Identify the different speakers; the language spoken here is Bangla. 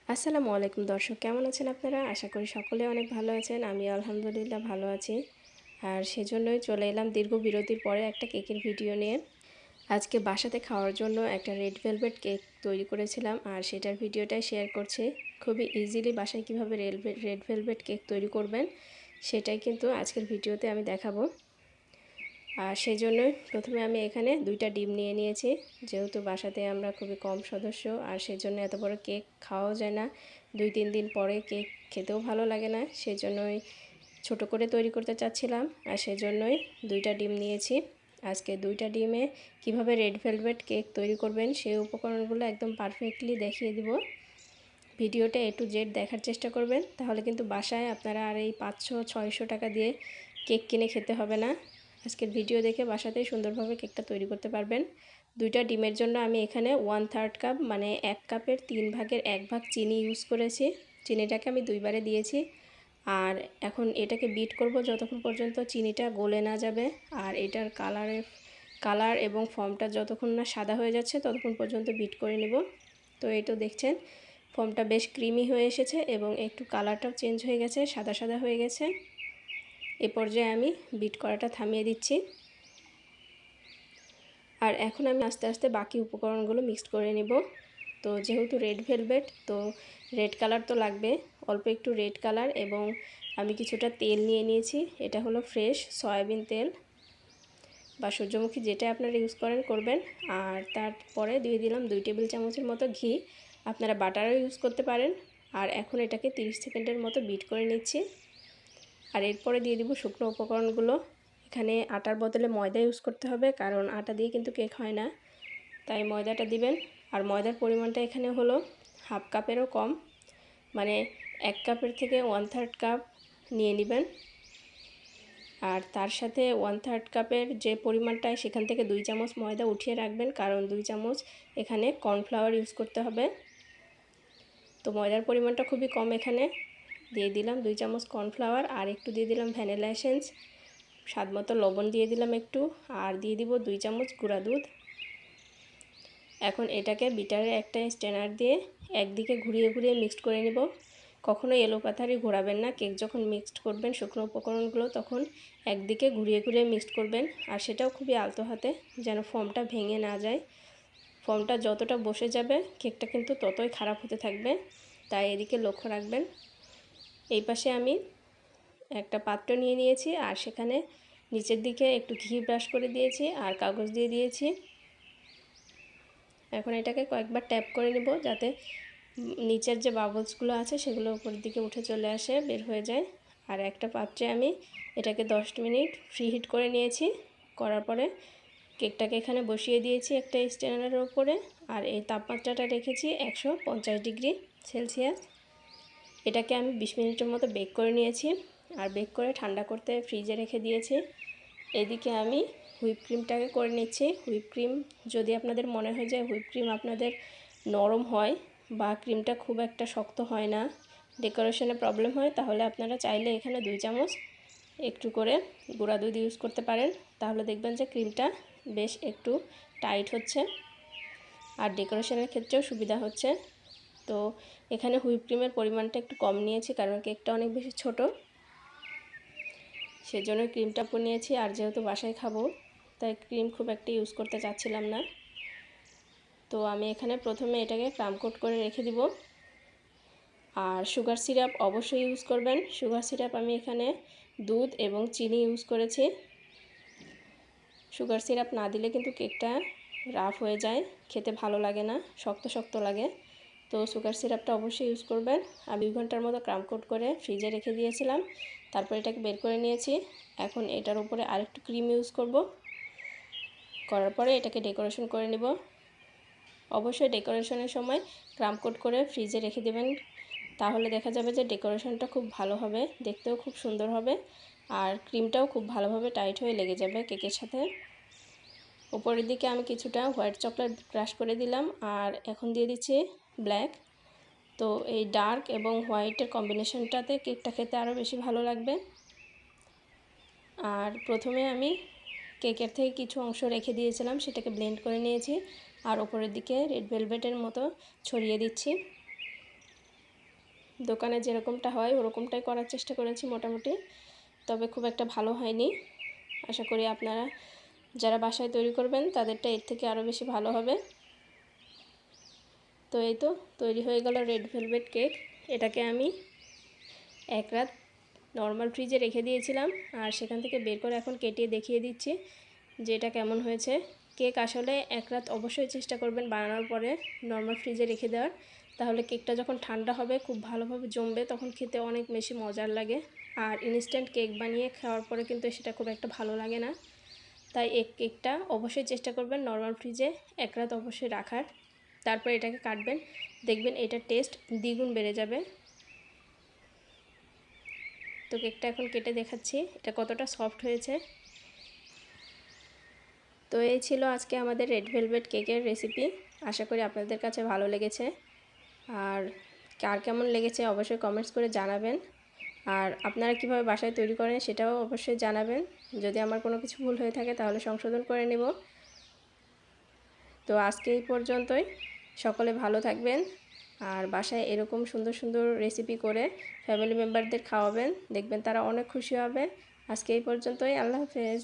Speaker 1: আসসালামু আলাইকুম দর্শক, কেমন আছেন আপনারা? আশা করি সকলে অনেক ভালো আছেন। আমি আলহামদুলিল্লাহ ভালো আছি। আর সেজন্যই চলে এলাম দীর্ঘ বিরতির পরে একটা কেকের ভিডিও নিয়ে। আজকে বাসাতে খাওয়ার জন্য একটা রেড ভেলভেট কেক তৈরি করেছিলাম, আর সেটার ভিডিওটাই শেয়ার করছি। খুবই ইজিলি বাসায় কীভাবে রেড ভেলভেট কেক তৈরি করবেন সেটাই কিন্তু আজকের ভিডিওতে আমি দেখাবো। আর সেই জন্যই প্রথমে আমি এখানে 2টা ডিম নিয়ে নিয়েছি। যেহেতু বাসাতে আমরা খুবই কম সদস্য, আর সেই জন্য এত বড় কেক খাওয়াও যায় না। 2-3 দিন পরে কেক খেতেও ভালো লাগে না, সেই জন্যই ছোট করে তৈরি করতে চাচ্ছিলাম। আর সেই জন্যই 2টা ডিম নিয়েছি। আজকে 2টা ডিমে কিভাবে রেড ভেলভেট কেক তৈরি করবেন সেই উপকরণগুলো একদম পারফেক্টলি দেখিয়ে দিব। ভিডিওটা A to Z দেখার চেষ্টা করবেন, তাহলে কিন্তু বাসায় আপনারা আর এই 500-600 টাকা দিয়ে কেক কিনে খেতে হবে না। আজকের ভিডিও দেখে বাসাতেই সুন্দরভাবে কেকটা তৈরি করতে পারবেন। 2টা ডিমের জন্য আমি এখানে 1/3 কাপ মানে 1 কাপের 3 ভাগের 1 ভাগ চিনি ইউজ করেছি। চিনিটাকে আমি 2বারে দিয়েছি। আর এখন এটাকে বিট করব যতক্ষণ পর্যন্ত চিনিটা গলে না যাবে, আর এটার কালার এবং ফর্মটা যতক্ষণ না সাদা হয়ে যাচ্ছে ততক্ষণ পর্যন্ত বিট করে নেব। তো এই তো দেখছেন ফর্মটা বেশ ক্রিমি হয়ে এসেছে এবং একটু কালারটাও চেঞ্জ হয়ে গেছে, সাদা সাদা হয়ে গেছে। এ পর্যায়ে আমি বিট করাটা থামিয়ে দিচ্ছি। আর এখন আমি আস্তে আস্তে বাকি উপকরণগুলো মিক্সড করে নেব। তো যেহেতু রেড ভেলভেট, তো রেড কালার তো লাগবে, অল্প একটু রেড কালার। এবং আমি কিছুটা তেল নিয়ে নিয়েছি, এটা হলো ফ্রেশ সয়াবিন তেল বা সূর্যমুখী, যেটা আপনারা ইউজ করবেন। আর তারপরে দিয়ে দিলাম 2 টেবিল চামচের মতো ঘি। আপনারা বাটারও ইউজ করতে পারেন। আর এখন এটাকে 30 সেকেন্ডের মতো বিট করে নিচ্ছি। আর এরপরে দিয়ে দিব শুকনো উপকরণগুলো। এখানে আটার বদলে ময়দা ইউজ করতে হবে, কারণ আটা দিয়ে কিন্তু কেক হয় না, তাই ময়দাটা দিবেন। আর ময়দার পরিমাণটা এখানে হলো হাফ কাপেরও কম, মানে 1 কাপের থেকে 1/3 কাপ নিয়ে নেবেন। আর তার সাথে 1/3 কাপের যে পরিমাণটা, সেখান থেকে 2 চামচ ময়দা উঠিয়ে রাখবেন, কারণ 2 চামচ এখানে কর্নফ্লাওয়ার ইউজ করতে হবে। তো ময়দার পরিমাণটা খুবই কম, এখানে দিয়ে দিলাম 2 চামচ কর্নফ্লাওয়ার, আর একটু দিয়ে দিলাম ভ্যানিলা এসেন্স, স্বাদমতো লবণ দিয়ে দিলাম একটু, আর দিয়ে দিব 2 চামচ গুঁড়া দুধ। এখন এটাকে বিটারের একটা স্ট্রেনার দিয়ে একদিকে ঘুরিয়ে ঘুরিয়ে মিক্সড করে নেব। কখনো এলোপাথারি ঘোরাবেন না, কেক যখন মিক্সড করবেন শুকনো উপকরণগুলো তখন একদিকে ঘুরিয়ে ঘুরিয়ে মিক্সড করবেন। আর সেটাও খুবই আলতো হাতে, যেন ফর্মটা ভেঙে না যায়। ফর্মটা যতটা বসে যাবে কেকটা কিন্তু ততই খারাপ হতে থাকবে, তাই এদিকে লক্ষ্য রাখবেন। এই পাশে আমি একটা পাত্র নিয়ে নিয়েছি, আর সেখানে নিচের দিকে একটু ঘি ব্রাশ করে দিয়েছি আর কাগজ দিয়ে দিয়েছি। এখন এটাকে কয়েকবার ট্যাপ করে নেব, যাতে নিচের যে বাবলসগুলো আছে সেগুলো উপরের দিকে উঠে চলে আসে, বের হয়ে যায়। আর একটা পাত্রে আমি এটাকে 10 মিনিট ফ্রি হিট করে নিয়েছি। করার পরে কেকটাকে এখানে বসিয়ে দিয়েছি একটা স্ট্যান্ডারের উপরে, আর এই তাপমাত্রাটা রেখেছি 150 ডিগ্রি সেলসিয়াস। এটাকে আমি 20 মিনিটের মতো বেক করে নিয়েছি, আর বেক করে ঠান্ডা করতে ফ্রিজে রেখে দিয়েছি। এদিকে আমি হুইপ ক্রিমটাকে করে নিচ্ছি। হুইপ ক্রিম যদি আপনাদের মনে হয় যে হুইপ ক্রিম আপনাদের নরম হয় বা ক্রিমটা খুব একটা শক্ত হয় না, ডেকোরেশনে প্রবলেম হয়, তাহলে আপনারা চাইলে এখানে 2 চামচ একটু করে গুঁড়া দুধ ইউজ করতে পারেন। তাহলে দেখবেন যে ক্রিমটা বেশ একটু টাইট হচ্ছে, আর ডেকোরেশনের ক্ষেত্রেও সুবিধা হচ্ছে। তো এখানে হুইপ ক্রিমের পরিমাণটা একটু কম নিয়েছি, কারণ কেকটা অনেক বেশি ছোট, সেজন্য ক্রিমটা নিয়েছি। আর যেহেতু বাসায় খাবো, তাই ক্রিম খুব একটা ইউজ করতে চাচ্ছিলাম না। তো আমি এখানে প্রথমে এটাকে ক্রাম কোট করে রেখে দিব। আর সুগার সিরাপ অবশ্যই ইউজ করবেন। সুগার সিরাপ আমি এখানে দুধ এবং চিনি ইউজ করেছি। সুগার সিরাপ না দিলে কিন্তু কেকটা রাফ হয়ে যায়, খেতে ভালো লাগে না, শক্ত শক্ত লাগে। তো সুগার সিরাপটা অবশ্যই ইউজ করবেন। আমি 2 ঘন্টার মতো ক্রাম কোট করে ফ্রিজে রেখে দিয়েছিলাম, তারপর এটাকে বের করে নিয়েছি। এখন এটার উপরে আরেকটু ক্রিম ইউজ করার পরে এটাকে ডেকোরেশন করে নেব। অবশ্যই ডেকোরেশনের সময় ক্রাম কোট করে ফ্রিজে রেখে দেবেন, তাহলে দেখা যাবে যে ডেকোরেশনটা খুব ভালো হবে, দেখতেও খুব সুন্দর হবে, আর ক্রিমটাও খুব ভালোভাবে টাইট হয়ে লেগে যাবে কেকের সাথে। উপরের দিকে আমি কিছুটা হোয়াইট চকলেট ক্রাশ করে দিলাম, আর এখন দিয়ে দিচ্ছি ব্ল্যাক। তো এই ডার্ক এবং হোয়াইটের কম্বিনেশনটাতে কেকটা খেতে আরও বেশি ভালো লাগবে। আর প্রথমে আমি কেকের থেকে কিছু অংশ রেখে দিয়েছিলাম, সেটাকে ব্লেন্ড করে নিয়েছি, আর ওপরের দিকে রেড ভেলভেটের মতো ছড়িয়ে দিচ্ছি। দোকানে যেরকমটা হয় ওরকমটাই করার চেষ্টা করেছি মোটামুটি, তবে খুব একটা ভালো হয়নি। আশা করি আপনারা যারা বাসায় তৈরি করবেন তাদেরটা এর থেকে আরও বেশি ভালো হবে। তো এই তো তৈরি হয়ে গেল রেড ভেলভেট কেক। এটাকে আমি এক রাত নর্মাল ফ্রিজে রেখে দিয়েছিলাম, আর সেখান থেকে বের করে এখন কেটে দেখিয়ে দিচ্ছি যে এটা কেমন হয়েছে। কেক আসলে এক রাত অবশ্যই চেষ্টা করবেন বানানোর পরে নর্মাল ফ্রিজে রেখে দেওয়ার, তাহলে কেকটা যখন ঠান্ডা হবে খুব ভালোভাবে জমবে, তখন খেতে অনেক বেশি মজার লাগে। আর ইনস্ট্যান্ট কেক বানিয়ে খাওয়ার পরে কিন্তু সেটা খুব একটা ভালো লাগে না। তাই এই কেকটা অবশ্যই চেষ্টা করবেন নর্মাল ফ্রিজে এক রাত অবশ্যই রাখার, তারপর এটাকে কাটবেন, দেখবেন এটার টেস্ট দ্বিগুণ বেড়ে যাবে। তো কেকটা এখন কেটে দেখাচ্ছি এটা কতটা সফট হয়েছে। তো এই ছিল আজকে আমাদের রেড ভেলভেট কেকের রেসিপি। আশা করি আপনাদের কাছে ভালো লেগেছে, আর কার কেমন লেগেছে অবশ্যই কমেন্টস করে জানাবেন। আর আপনারা কিভাবে বাসায় তৈরি করেন সেটাও অবশ্যই জানাবেন। যদি আমার কোনো কিছু ভুল হয়ে থাকে তাহলে সংশোধন করে নেব। তো আজকে এই পর্যন্তই, সকলে ভালো থাকবেন, আর বাসায় এরকম সুন্দর সুন্দর রেসিপি করে ফ্যামিলি মেম্বারদের খাওয়াবেন, দেখবেন তারা অনেক খুশি হবে। আজকে এই পর্যন্তই, আল্লাহ হাফেজ।